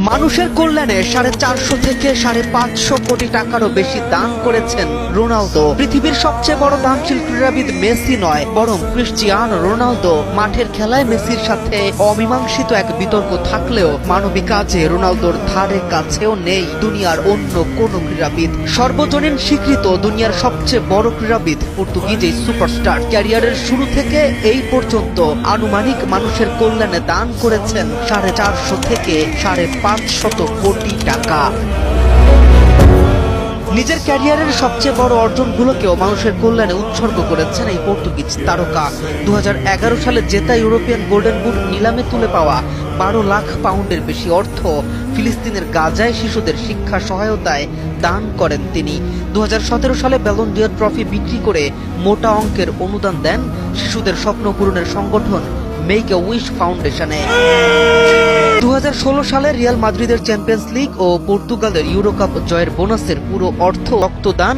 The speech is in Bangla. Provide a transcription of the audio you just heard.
মানুষের কল্যাণে 450 থেকে 550 কোটি টাকারও বেশি দান করেছেন রোনালদো। পৃথিবীর সবচেয়ে বড় দানশীল ক্রীড়াবিদ মেসি নয়, বরং ক্রিস্টিয়ানো রোনালদো। মাঠের খেলায় মেসির সাথে অমীমাংসিত এক বিতর্ক থাকলেও মানবিক কাজে রোনালদোর ধারে কাছেও নেই দুনিয়ার অন্য কোন ক্রীড়াবিদ। সর্বজনীন স্বীকৃত দুনিয়ার সবচেয়ে বড় ক্রীড়াবিদ পর্তুগিজ এই সুপারস্টার ক্যারিয়ারের শুরু থেকে এই পর্যন্ত আনুমানিক মানুষের কল্যাণে দান করেছেন 450 থেকে 550 কোটি টাকা। নিজের ক্যারিয়ারের সবচেয়ে বড় অর্জনগুলোকেও মানুষের কল্যাণে উৎসর্গ করেছেন এই পর্তুগিজ তারকা। 2011 সালে জেতা ইউরোপিয়ান গোল্ডেন বুট নিলামে তুলে পাওয়া 12 লাখ পাউন্ডের বেশি অর্থ ফিলিস্তিনের গাজায় শিশুদের শিক্ষা সহায়তায় দান করেন তিনি। 2017 সালে ব্যালন ডি'অর ট্রফি বিক্রি করে মোটা অঙ্কের অনুদান দেন শিশুদের স্বপ্ন পূরণের সংগঠন মেক এ উইশ ফাউন্ডেশনে। 2016 সালে রিয়াল মাদ্রিদের চ্যাম্পিয়ন্স লিগ ও পর্তুগালের ইউরো কাপ জয়ের বোনাসের পুরো অর্থ রক্তদান